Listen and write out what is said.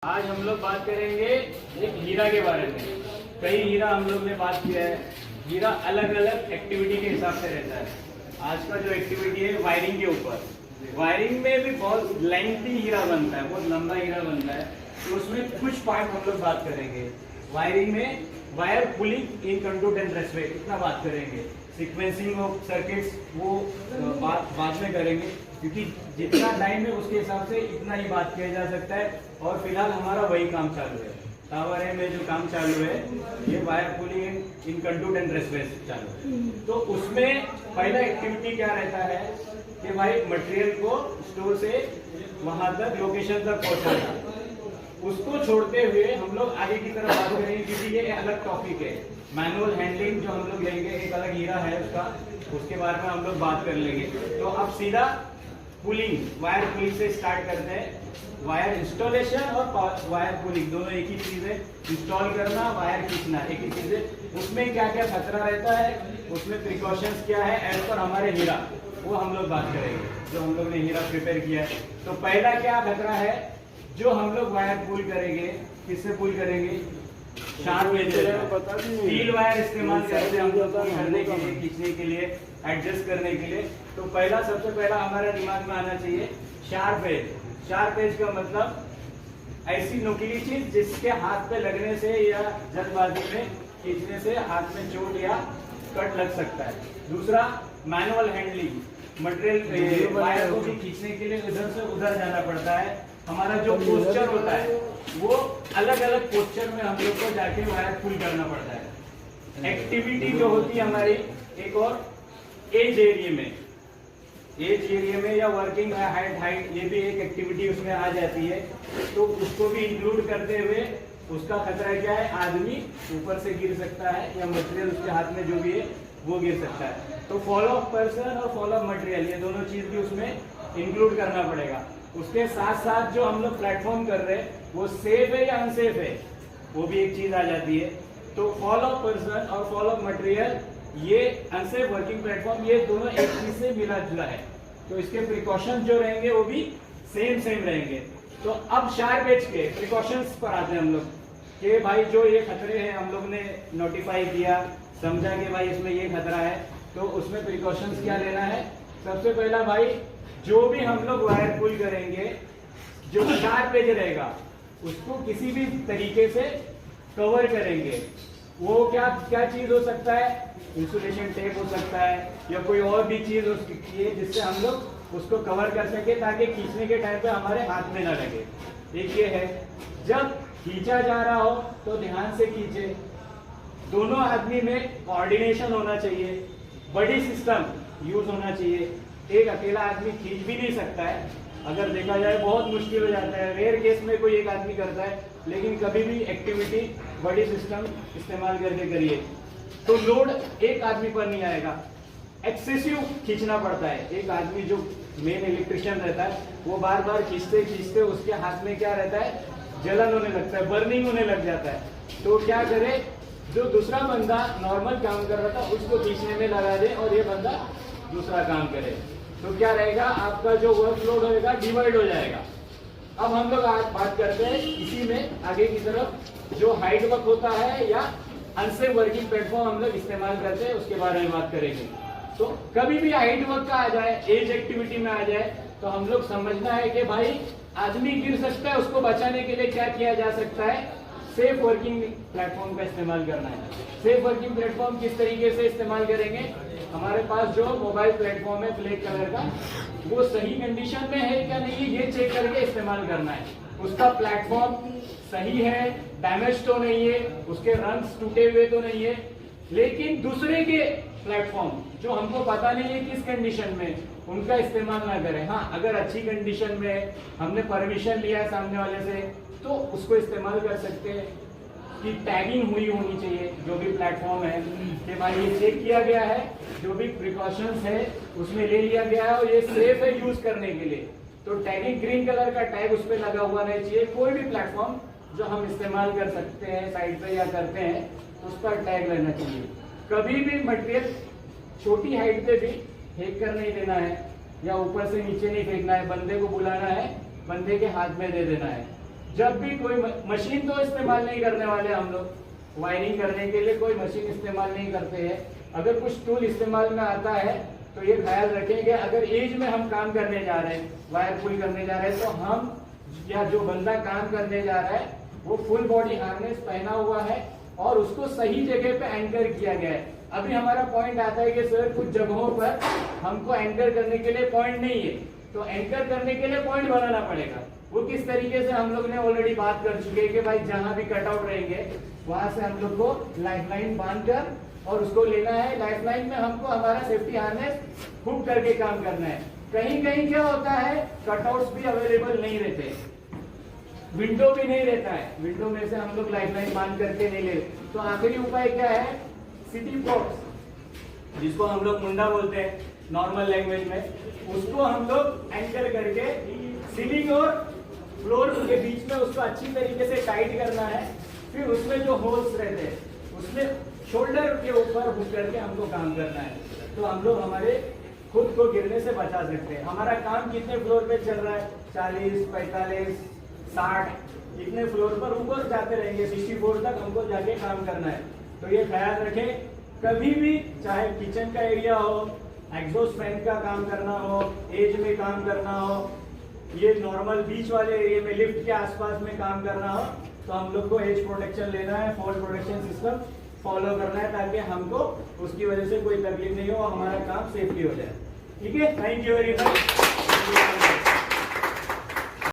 आज हम लोग बात करेंगे एक हीरा के बारे में। कई हीरा हम लोग ने बात किया है। हीरा अलग अलग एक्टिविटी के हिसाब से रहता है। आज का जो एक्टिविटी है वायरिंग के ऊपर, वायरिंग में भी बहुत लेंथी हीरा बनता है, बहुत लंबा हीरा बनता है। तो उसमें कुछ पार्ट हम लोग बात करेंगे। वायरिंग में wire pulling in conductor and raceway इतना बात करेंगे। सीक्वेंसिंग ऑफ सर्किट्स वो बाद में करेंगे, क्योंकि जितना टाइम है उसके हिसाब से इतना ही बात किया जा सकता है। और फिलहाल हमारा वही काम चालू है। टावर है में जो काम चालू है ये wire pulling in conductor and raceway चालू है। तो उसमें पहला एक्टिविटी क्या रहता है कि भाई मटेरियल को स्टोर से वहां तक लोकेशन तक पहुंचाना। उसको छोड़ते हुए हम लोग आगे की तरफ बात करेंगे, क्योंकि ये अलग टॉपिक है। मैनुअल हैंडलिंग जो हम लोग लेंगे, एक अलग हीरा है उसका, उसके बारे में हम लोग बात कर लेंगे। तो अब सीधा पुलिंग, वायर पुलिंग से स्टार्ट करते हैं। वायर इंस्टॉलेशन और वायर पुलिंग दोनों एक ही चीज है। इंस्टॉल करना, वायर खींचना एक ही चीज है। उसमें क्या क्या खतरा रहता है, उसमें प्रिकॉशंस क्या है एज पर हमारे हीरा, वो हम लोग बात करेंगे जो हम लोग ने हीरा प्रिपेयर किया है। तो पहला क्या खतरा है, जो हम लोग वायर पुल करेंगे, किससे पुल करेंगे? शार्प एज स्टील वायर इस्तेमाल करते हैं हम लोग करने के लिए, खींचने के लिए, एडजस्ट करने के लिए। तो पहला सबसे पहला हमारे दिमाग में आना चाहिए शार्प एज। शार्प एज का मतलब ऐसी नुकीली चीज जिसके हाथ पे लगने से या जल्दबाजी में खींचने से हाथ में चोट या कट लग सकता है। दूसरा मैनुअल हैंडलिंग, मटेरियल वायर को भी खींचने के लिए इधर से उधर जाना पड़ता है। हमारा जो पोस्चर होता है वो अलग अलग पोस्चर में हम लोग को जाके वायर पुल करना पड़ता है। एक्टिविटी जो होती है हमारी एक और एज एरिया में, एज एरिया में या वर्किंग हाइट, ये भी एक एक्टिविटी उसमें आ जाती है। तो उसको भी इंक्लूड करते हुए उसका खतरा क्या है, आदमी ऊपर से गिर सकता है या मटेरियल उसके हाथ में जो भी है वो गिर सकता है। तो फॉलो अप पर्सन और फॉलो अप मटेरियल, ये दोनों चीज भी उसमें इंक्लूड करना पड़ेगा। उसके साथ साथ जो हम लोग प्लेटफॉर्म कर रहे हैं वो सेफ है या अनसेफ है, वो भी एक चीज आ जाती है। तो फॉलो अप पर्सन और फॉलो अप मटेरियल, ये अनसेफ वर्किंग प्लेटफॉर्म, ये दोनों एक चीज से मिला जुला है। तो इसके प्रिकॉशन जो रहेंगे वो भी सेम रहेंगे। तो अब शार्प एज के प्रिकॉशंस पर आते हैं हम लोग कि भाई जो ये खतरे हैं हम लोग ने नोटिफाई किया, समझा कि भाई इसमें ये खतरा है, तो उसमें प्रिकॉशंस क्या लेना है। सबसे पहला भाई, जो भी हम लोग वायर पुल करेंगे, जो शार्प एज रहेगा उसको किसी भी तरीके से कवर करेंगे। वो क्या क्या चीज हो सकता है, इंसुलेशन टेप हो सकता है या कोई और भी चीज हो सकती है जिससे हम लोग उसको कवर कर सके, ताकि खींचने के टाइम पे हमारे हाथ में ना लगे। एक ये है, जब खींचा जा रहा हो तो ध्यान से खींचे। दोनों आदमी में कोऑर्डिनेशन होना चाहिए, बड़ी सिस्टम यूज होना चाहिए। एक अकेला आदमी खींच भी नहीं सकता है, अगर देखा जाए बहुत मुश्किल हो जाता है। रेयर केस में कोई एक आदमी करता है, लेकिन कभी भी एक्टिविटी बड़ी सिस्टम इस्तेमाल करके करिए तो लोड एक आदमी पर नहीं आएगा। एक्सेसिव खींचना पड़ता है। एक आदमी जो मेन इलेक्ट्रिशियन रहता है वो बार बार खींचते खींचते उसके हाथ में क्या रहता है, जलन होने लगता है, बर्निंग होने लग जाता है। तो क्या करे, जो दूसरा बंदा नॉर्मल काम कर रहा था उसको खींचने में लगा दे और ये बंदा दूसरा काम करे। तो क्या रहेगा, आपका जो वर्कलोड होगा डिवाइड हो जाएगा। अब हम लोग आज बात करते हैं इसी में आगे की तरफ, जो हाइट वर्क होता है या अनसेफ वर्किंग प्लेटफॉर्म हम लोग इस्तेमाल करते हैं, उसके बारे में बात करेंगे। तो कभी भी हाइट वर्क का आ जाए, एज एक्टिविटी में आ जाए, तो हम लोग समझना है कि भाई आदमी गिर सकता है, उसको बचाने के लिए क्या किया जा सकता है, सेफ वर्किंग प्लेटफॉर्म का इस्तेमाल करना है। सेफ वर्किंग प्लेटफॉर्म किस तरीके से इस्तेमाल करेंगे, हमारे पास जो मोबाइल प्लेटफॉर्म है ब्लैक कलर का, वो सही कंडीशन में है क्या नहीं ये चेक करके इस्तेमाल करना है। उसका प्लेटफॉर्म सही है, डैमेज तो नहीं है, उसके रंग्स टूटे हुए तो नहीं है। लेकिन दूसरे के प्लेटफॉर्म जो हमको पता नहीं है किस कंडीशन में, उनका इस्तेमाल ना करें। हाँ, अगर अच्छी कंडीशन में हमने परमिशन लिया है सामने वाले से तो उसको इस्तेमाल कर सकते हैं। कि टैगिंग हुई होनी चाहिए जो भी प्लेटफॉर्म है कि भाई ये चेक किया गया है, जो भी प्रिकॉशंस है उसमें ले लिया गया है और ये सेफ है यूज करने के लिए। तो टैगिंग, ग्रीन कलर का टैग उस पर लगा हुआ नहीं चाहिए। कोई भी प्लेटफॉर्म जो हम इस्तेमाल कर सकते हैं साइड पे या करते हैं उस पर टैग रहना चाहिए। कभी भी मटेरियल छोटी हाइट पे भी फेंक कर नहीं देना है या ऊपर से नीचे नहीं फेंकना है। बंदे को बुलाना है, बंदे के हाथ में दे देना है। जब भी कोई मशीन तो इस्तेमाल नहीं करने वाले हम लोग, वायरिंग करने के लिए कोई मशीन इस्तेमाल नहीं करते हैं। अगर कुछ टूल इस्तेमाल में आता है तो ये ख्याल रखेंगे, अगर एज में हम काम करने जा रहे हैं, वायर पुल करने जा रहे हैं, तो हम या जो बंदा काम करने जा रहा है वो फुल बॉडी हार्नेस पहना हुआ है और उसको सही जगह पे एंकर किया गया है। अभी हमारा पॉइंट आता है कि सर कुछ जगहों पर हमको एंकर करने के लिए पॉइंट नहीं है, तो एंकर करने के लिए पॉइंट बनाना पड़ेगा। वो किस तरीके से हम लोग ने ऑलरेडी बात कर चुके हैं कि भाई जहां भी कटआउट रहेंगे वहां से हम लोग को लाइफलाइन बांधकर और उसको लेना है। लाइफलाइन में हमको हमारा सेफ्टी हार्नेस हुक करके काम करना है। कहीं कहीं क्या होता है, कटआउट्स भी अवेलेबल नहीं रहते, विंडो भी नहीं रहता है, विंडो में से हम लोग लाइफलाइन बांध करके नहीं ले। तो आखिरी उपाय क्या है, सिटी पोर्ट्स जिसको हम लोग मुंडा बोलते हैं नॉर्मल लैंग्वेज में, उसको हम लोग एंकर करके सीलिंग और फ्लोर के बीच में उसको अच्छी तरीके से टाइट करना है। फिर उसमें जो होल्स रहते हैं उसमें शोल्डर के ऊपर हुक करके हमको काम करना है। तो हम लोग हमारे खुद को गिरने से बचा सकते हैं। हमारा काम कितने फ्लोर पे चल रहा है, 40, 45, 60 इतने फ्लोर पर ऊपर जाते रहेंगे, 64 तक हमको जाके काम करना है। तो ये ख्याल रखें, कभी भी चाहे किचन का एरिया हो, एग्जॉस्ट फैन का काम करना हो, एज में काम करना हो, ये नॉर्मल बीच वाले एरिया में लिफ्ट के आसपास में काम करना हो, तो हम लोग को एज प्रोटेक्शन लेना है, फॉल प्रोटेक्शन सिस्टम फॉलो करना है, ताकि हमको उसकी वजह से कोई तकलीफ नहीं हो और हमारा काम सेफली हो जाए। ठीक है, थैंक यू वेरी मच।